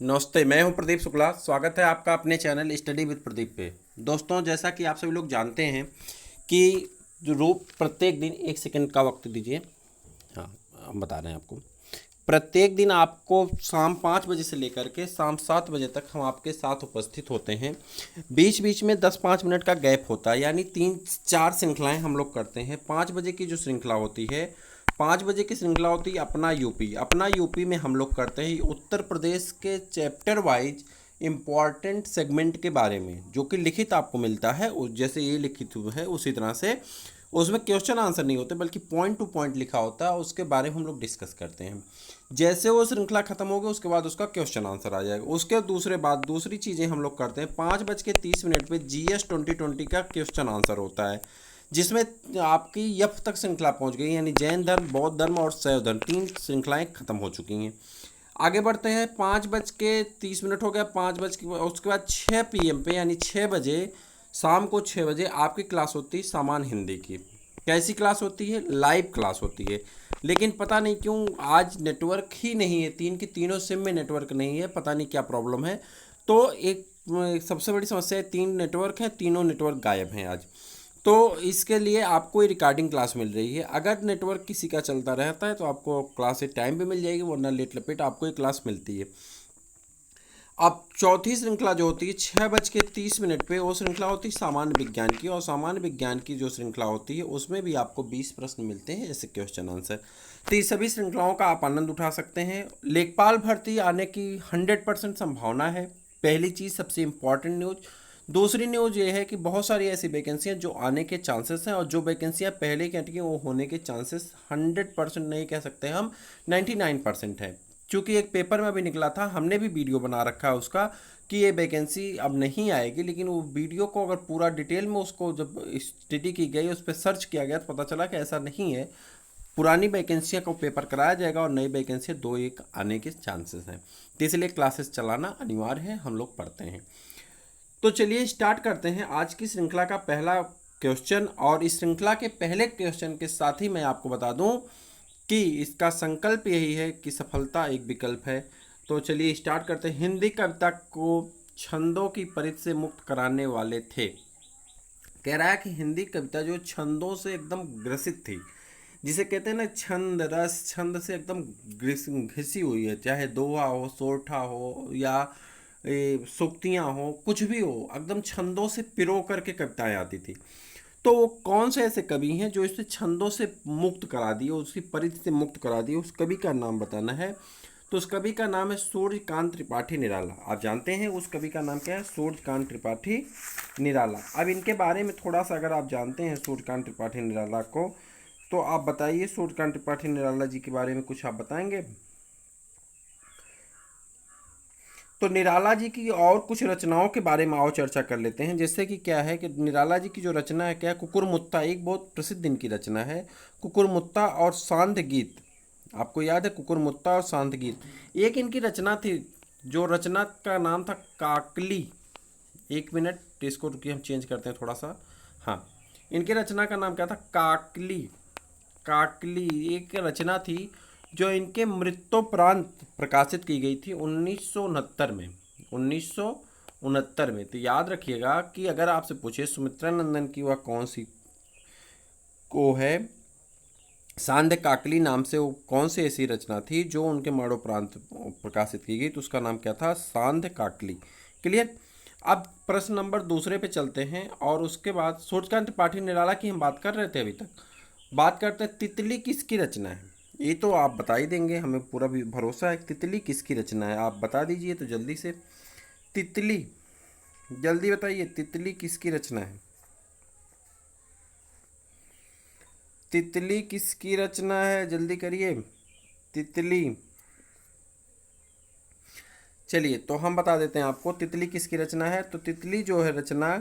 नमस्ते। मैं हूं प्रदीप शुक्ला। स्वागत है आपका अपने चैनल स्टडी विद प्रदीप पे। दोस्तों, जैसा कि आप सभी लोग जानते हैं कि जो रोज प्रत्येक दिन 1 सेकंड का वक्त दीजिए। हाँ, हम बता रहे हैं आपको। प्रत्येक दिन आपको शाम 5 बजे से लेकर के शाम 7 बजे तक हम आपके साथ उपस्थित होते हैं। बीच बीच में 10-5 मिनट का गैप होता है, यानी 3-4 श्रृंखलाएं हम लोग करते हैं। 5 बजे की जो श्रृंखला होती है, 5 बजे की श्रृंखला होती है अपना यूपी में हम लोग करते हैं उत्तर प्रदेश के चैप्टर वाइज इम्पॉर्टेंट सेगमेंट के बारे में, जो कि लिखित आपको मिलता है। जैसे ये लिखित हुआ है उसी तरह से उसमें क्वेश्चन आंसर नहीं होते, बल्कि पॉइंट टू पॉइंट लिखा होता है। उसके बारे में हम लोग डिस्कस करते हैं। जैसे वो श्रृंखला खत्म होगी उसके बाद उसका क्वेश्चन आंसर आ जाएगा। उसके दूसरी चीज़ें हम लोग करते हैं। 5:30 पे GS 2020 का क्वेश्चन आंसर होता है, जिसमें आपकी यफ तक श्रृंखला पहुंच गई, यानी जैन धर्म, बौद्ध धर्म और शैव धर्म, 3 श्रृंखलाएं खत्म हो चुकी हैं। आगे बढ़ते हैं। 5:30 हो गया। उसके बाद 6 PM पे, यानी 6 बजे, शाम को 6 बजे आपकी क्लास होती है सामान्य हिंदी की। कैसी क्लास होती है? लाइव क्लास होती है। लेकिन पता नहीं क्यों आज नेटवर्क ही नहीं है, तीनों सिम में नेटवर्क नहीं है, पता नहीं क्या प्रॉब्लम है। तो एक सबसे बड़ी समस्या है, 3 नेटवर्क हैं, तीनों नेटवर्क गायब हैं आज। तो इसके लिए आपको ये रिकॉर्डिंग क्लास मिल रही है। अगर नेटवर्क किसी का चलता रहता है तो आपको क्लास एक टाइम पे मिल जाएगी, वरना लेट लपेट आपको ये क्लास मिलती है। अब चौथी श्रृंखला जो होती है 6:30 पे, वो श्रृंखला होती है सामान्य विज्ञान की। और सामान्य विज्ञान की जो श्रृंखला होती है उसमें भी आपको 20 प्रश्न मिलते हैं, ऐसे क्वेश्चन आंसर। तो ये सभी श्रृंखलाओं का आप आनंद उठा सकते हैं। लेखपाल भर्ती आने की 100% संभावना है। पहली चीज़, सबसे इम्पॉर्टेंट न्यूज़। दूसरी न्यूज़ ये है कि बहुत सारी ऐसी वैकेंसियाँ जो आने के चांसेस हैं, और जो वैकेंसियाँ पहले की हटी हैं वो होने के चांसेस 100% नहीं कह सकते हम, 99% है। चूँकि एक पेपर में भी निकला था, हमने भी वीडियो बना रखा है उसका, कि ये वैकेंसी अब नहीं आएगी। लेकिन वो वीडियो को अगर पूरा डिटेल में उसको जब स्टडी की गई, उस पर सर्च किया गया, तो पता चला कि ऐसा नहीं है। पुरानी वैकेंसियाँ को पेपर कराया जाएगा और नई वैकेंसियाँ 2-1 आने के चांसेस हैं। तो इसलिए क्लासेस चलाना अनिवार्य है, हम लोग पढ़ते हैं। तो चलिए स्टार्ट करते हैं आज की श्रृंखला का पहला क्वेश्चन। और इस श्रृंखला के पहले क्वेश्चन के साथ ही मैं आपको बता दूं कि इसका संकल्प यही है कि सफलता एक विकल्प है। तो चलिए स्टार्ट करते हैं। हिंदी कविता को छंदों की परिधि से मुक्त कराने वाले थे। कह रहा है कि हिंदी कविता जो छंदों से एकदम ग्रसित थी, जिसे कहते हैं ना छंद रस, छंद से एकदम घिसी हुई है, चाहे दोहा हो, सोरठा हो, या सूक्तियाँ हो, कुछ भी हो, एकदम छंदों से पिरो करके कविताएं आती थी। तो वो कौन से ऐसे कवि हैं जो इसे छंदों से मुक्त करा दिए, उसकी परिधि से मुक्त करा दिए? उस कवि का नाम बताना है। तो उस कवि का नाम है सूर्यकांत त्रिपाठी निराला। आप जानते हैं उस कवि का नाम क्या है? सूर्यकांत त्रिपाठी निराला। अब इनके बारे में थोड़ा सा अगर आप जानते हैं सूर्यकांत त्रिपाठी निराला को, तो आप बताइए सूर्यकांत त्रिपाठी निराला जी के बारे में कुछ आप बताएंगे? तो निराला जी की और कुछ रचनाओं के बारे में आओ चर्चा कर लेते हैं। जैसे कि क्या है कि निराला जी की जो रचना है, क्या है, कुकुरमुत्ता एक बहुत प्रसिद्ध इनकी रचना है। कुकुरमुत्ता और सांध्य गीत। आपको याद है कुकुरमुत्ता और सांध्य गीत? एक इनकी रचना थी, जो रचना का नाम था काकली। 1 मिनट, इसको रुकिए हम चेंज करते हैं थोड़ा सा। हाँ, इनकी रचना का नाम क्या था? काकली। काकली एक रचना थी जो इनके मृत्योपरांत प्रकाशित की गई थी 1969 में। 1969 में। तो याद रखिएगा कि अगर आपसे पूछे सुमित्रा नंदन की वह कौन सी को है, सांध्य काकली नाम से, वो कौन सी ऐसी रचना थी जो उनके मरणोपरांत प्रकाशित की गई, तो उसका नाम क्या था? सांध्य काकली। क्लियर। अब प्रश्न नंबर दूसरे पे चलते हैं। और उसके बाद सूर्यकांत त्रिपाठी निराला की हम बात कर रहे थे अभी तक। बात करते हैं तितली किसकी रचना है। ये तो आप बता ही देंगे, हमें पूरा भी भरोसा है। तितली किसकी रचना है, आप बता दीजिए तो जल्दी से। तितली, जल्दी बताइए, तितली किसकी रचना है? तितली किसकी रचना है, जल्दी करिए। तितली। चलिए तो हम बता देते हैं आपको तितली किसकी रचना है। तो तितली जो है रचना,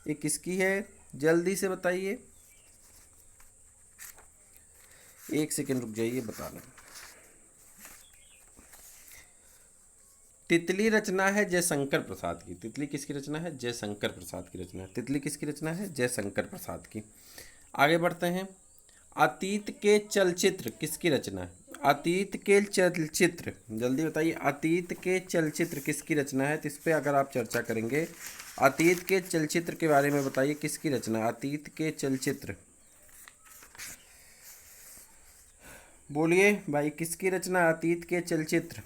ये किसकी है, जल्दी से बताइए। 1 सेकेंड रुक जाइए, बता दें। तितली रचना है जयशंकर प्रसाद की। तितली किसकी रचना है? जयशंकर प्रसाद की रचना है। तितली किसकी रचना है? जयशंकर प्रसाद की। आगे बढ़ते हैं। अतीत के चलचित्र किसकी रचना है? अतीत के चलचित्र, जल्दी बताइए, अतीत के चलचित्र किसकी रचना है? तो इस पे अगर आप चर्चा करेंगे, अतीत के चलचित्र के बारे में बताइए किसकी रचना है? अतीत के चलचित्र, बोलिए भाई किसकी रचना है अतीत के चलचित्र?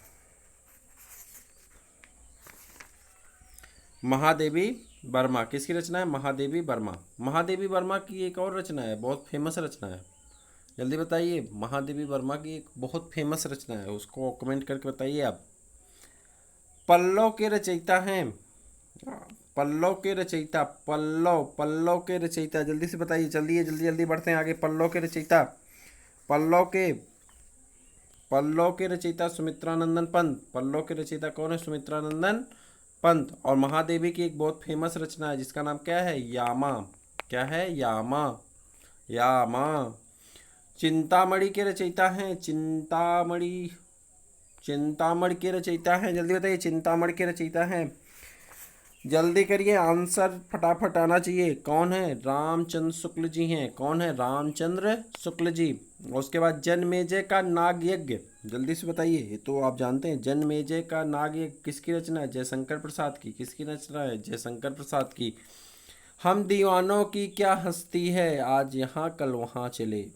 महादेवी वर्मा। किसकी रचना है? महादेवी वर्मा। महादेवी वर्मा की एक और रचना है, बहुत फेमस रचना है, जल्दी बताइए। महादेवी वर्मा की एक बहुत फेमस रचना है, उसको कमेंट करके बताइए आप। पल्लव के रचयिता हैं, पल्लव के रचयिता, पल्लव, पल्लव के रचयिता, जल्दी से बताइए, चलिए जल्दी जल्दी बढ़ते हैं आगे। पल्लव के रचयिता, पल्लव के, पल्लव के रचयिता सुमित्रानंदन पंत। पल्लव के रचयिता कौन है? सुमित्रानंदन पंत। और महादेवी की एक बहुत फेमस रचना है जिसका नाम क्या है? यामा। क्या है? यामा, यामा। चिंतामणि के रचयिता हैं, चिंतामणि, चिंतामणि के रचयिता हैं, जल्दी बताइए, चिंतामणि के रचयिता हैं, जल्दी करिए, आंसर फटाफट आना चाहिए। कौन है? रामचंद्र शुक्ल जी हैं। कौन है? रामचंद्र शुक्ल जी। और उसके बाद जन्मेजय का नाग यज्ञ, जल्दी से बताइए, ये तो आप जानते हैं। जन्मेजय का नाग यज्ञ किसकी रचना है? जयशंकर प्रसाद की। किसकी रचना है? जयशंकर प्रसाद की। हम दीवानों की क्या हस्ती है, आज यहाँ कल वहाँ चले,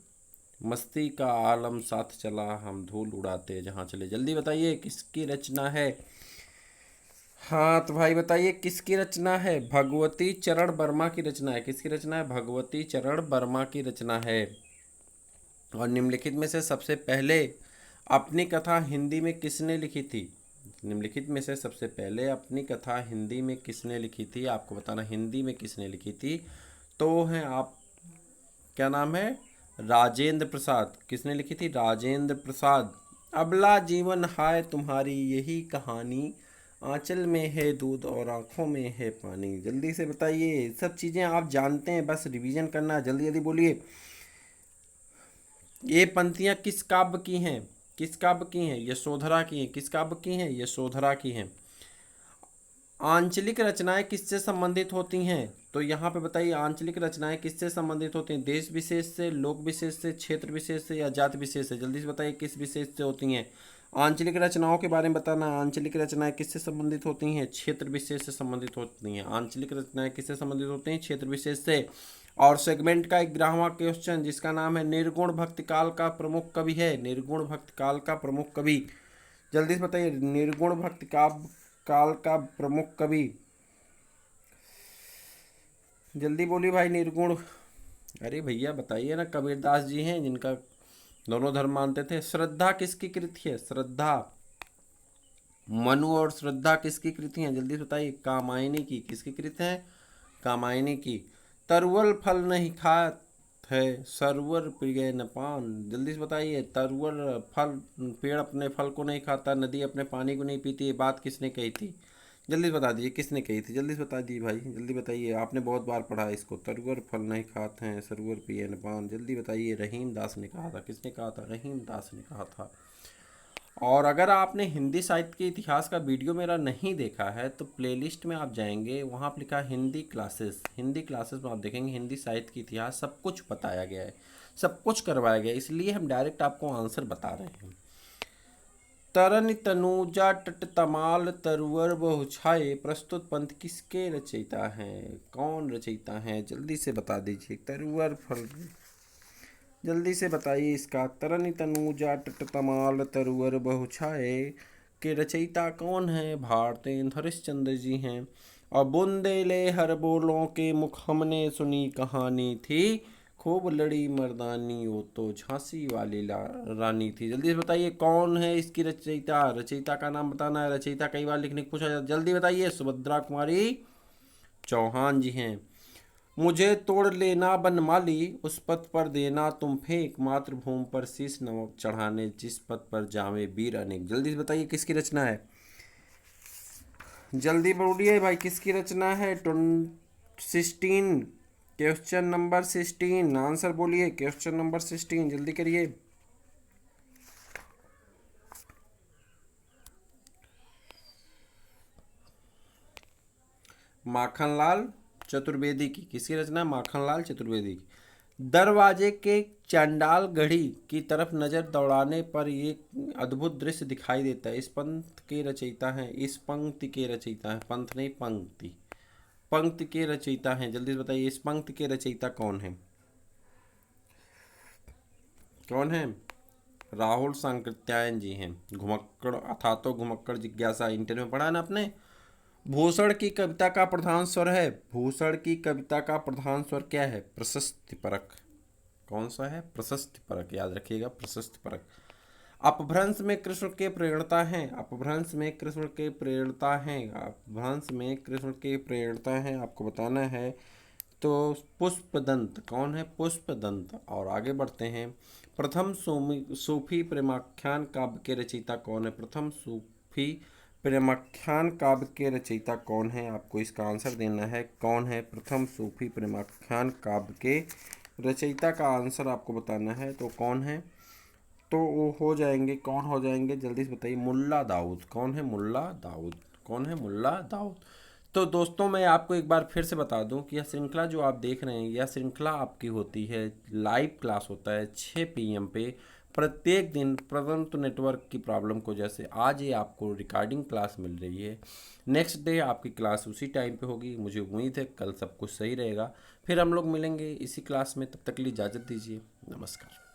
मस्ती का आलम साथ चला, हम धूल उड़ाते जहाँ चले। जल्दी बताइए किसकी रचना है? हाँ तो भाई बताइए किसकी रचना है? भगवती चरण वर्मा की रचना है। किसकी रचना है? भगवती चरण वर्मा की रचना है। और निम्नलिखित में से सबसे पहले अपनी कथा हिंदी में किसने लिखी थी? निम्नलिखित में से सबसे पहले अपनी कथा हिंदी में किसने लिखी थी? आपको बताना हिंदी में किसने लिखी थी। तो हैं आप, क्या नाम है? राजेंद्र प्रसाद। किसने लिखी थी? राजेंद्र प्रसाद। अबला जीवन हाय तुम्हारी यही कहानी, आंचल में है दूध और आंखों में है पानी। जल्दी से बताइए, सब चीज़ें आप जानते हैं, बस रिवीजन करना है, जल्दी जल्दी बोलिए। ये पंक्तियाँ किस काव्य की हैं? किस काव्य की हैं? यशोधरा की हैं। किस काव्य की हैं? यशोधरा की हैं। आंचलिक रचनाएं किससे संबंधित होती हैं? तो यहाँ पे बताइए, आंचलिक रचनाएं किससे संबंधित होती हैं? देश विशेष से, लोक विशेष से, क्षेत्र विशेष से, या जाति विशेष से? जल्दी से बताइए किस विशेष से होती हैं। आंचलिक रचनाओं के बारे में बताना। आंचलिक रचनाएं किससे संबंधित होती हैं? क्षेत्र विशेष से संबंधित होती हैं। आंचलिक रचनाएं किससे संबंधित होती हैं? क्षेत्र विशेष से। और सेगमेंट का 11वां क्वेश्चन जिसका नाम है निर्गुण भक्ति काल का प्रमुख कवि है। निर्गुण भक्ति काल का प्रमुख कवि, जल्दी से बताइए, निर्गुण भक्ति काल का प्रमुख कवि, जल्दी बोलिए भाई। निर्गुण, अरे भैया बताइए ना, कबीरदास जी हैं जिनका दोनों धर्म मानते थे। श्रद्धा किसकी कृति है? श्रद्धा, मनु और श्रद्धा किसकी कृति है? जल्दी बताइए। कामायनी की। किसकी कृति है? कामायनी की। तरुवल फल नहीं खात है, सरवर प्रिय न पान। जल्दी से बताइए, तरुवल फल, पेड़ अपने फल को नहीं खाता, नदी अपने पानी को नहीं पीती, ये बात किसने कही थी? जल्दी से बता दीजिए किसने कही थी, जल्दी से बता दीजिए भाई, जल्दी बताइए, आपने बहुत बार पढ़ा है इसको। तरुवर फल नहीं खाते हैं, सरवर पिए न पान, जल्दी बताइए। रहीम दास ने कहा था। किसने कहा था? रहीम दास ने कहा था। और अगर आपने हिंदी साहित्य के इतिहास का वीडियो मेरा नहीं देखा है तो प्लेलिस्ट में आप जाएंगे, वहाँ पर लिखा है हिंदी क्लासेस। हिंदी क्लासेस में आप देखेंगे हिंदी साहित्य के इतिहास सब कुछ बताया गया है, सब कुछ करवाया गया है, इसलिए हम डायरेक्ट आपको आंसर बता रहे हैं। तरन तनूजा टट तमाल तरुवर बहुछाए, प्रस्तुत पंथ किसके रचयिता हैं? कौन रचयिता हैं? जल्दी से बता दीजिए। तरुवर फल, जल्दी से बताइए इसका। तरन तनूजा टट तमाल तरुवर बहुछाए के रचयिता कौन है? भारतेंद्र हरिश्चंद्र जी हैं। और बुंदेले हर बोलों के मुख हमने सुनी कहानी थी, खूब लड़ी मर्दानी वो तो झांसी वाली रानी थी। जल्दी से बताइए कौन है इसकी रचयिता? रचयिता का नाम बताना है, रचयिता कई बार लिखने को पूछा जाता है, जल्दी बताइए। सुभद्रा कुमारी चौहान जी हैं। मुझे तोड़ लेना बनमाली, उस पथ पर देना तुम फेंक, मातृभूमि पर शीश नमक चढ़ाने, जिस पथ पर जावे वीर अनेक। जल्दी से बताइए किसकी रचना है? जल्दी बोलिए भाई किसकी रचना है? 16, क्वेश्चन नंबर 16, आंसर बोलिए। क्वेश्चन नंबर 16, जल्दी करिए। माखनलाल चतुर्वेदी की। किसकी रचना? माखनलाल चतुर्वेदी की। दरवाजे के चांडाल घड़ी की तरफ नजर दौड़ाने पर ये अद्भुत दृश्य दिखाई देता है। इस पंथ के रचयिता हैं, इस पंक्ति के रचयिता हैं, पंथ नहीं पंक्ति, पंक्ति के रचयिता हैं। जल्दी से बताइए इस पंक्ति के रचयिता कौन है? कौन है? राहुल सांकृत्यायन जी हैं। घुमक्कड़ अथा तो घुमक्कड़ जिज्ञासा इंटरव्यू में पढ़ा ना आपने। भूषण की कविता का प्रधान स्वर है, भूषण की कविता का प्रधान स्वर क्या है? प्रशस्ति परक। कौन सा है? प्रशस्ति परक, याद रखिएगा प्रशस्ति परक। अपभ्रंश में कृष्ण के प्रेरणता हैं, अपभ्रंश में कृष्ण के प्रेरणता हैं, अपभ्रंश में कृष्ण के प्रेरणता हैं, आपको बताना है। तो पुष्पदंत कौन है? पुष्पदंत। और आगे बढ़ते हैं। प्रथम सूफी प्रेमाख्यान काव्य के रचयिता कौन है? प्रथम सूफी प्रेमाख्यान काव्य के रचयिता कौन है? आपको इसका आंसर देना है। कौन है प्रथम सूफी प्रेमाख्यान काव्य के रचयिता का आंसर आपको बताना है। तो कौन है? तो वो हो जाएंगे, कौन हो जाएंगे जल्दी से बताइए। मुल्ला दाऊद। कौन है? मुल्ला दाऊद। कौन है? मुल्ला दाऊद। तो दोस्तों मैं आपको एक बार फिर से बता दूं कि यह श्रृंखला जो आप देख रहे हैं, यह श्रृंखला आपकी होती है, लाइव क्लास होता है 6 PM पे प्रत्येक दिन। परंतु नेटवर्क की प्रॉब्लम को जैसे आज ये आपको रिकॉर्डिंग क्लास मिल रही है, नेक्स्ट डे आपकी क्लास उसी टाइम पे होगी। मुझे उम्मीद है कल सब कुछ सही रहेगा। फिर हम लोग मिलेंगे इसी क्लास में, तब तक के लिए इजाज़त दीजिए। नमस्कार।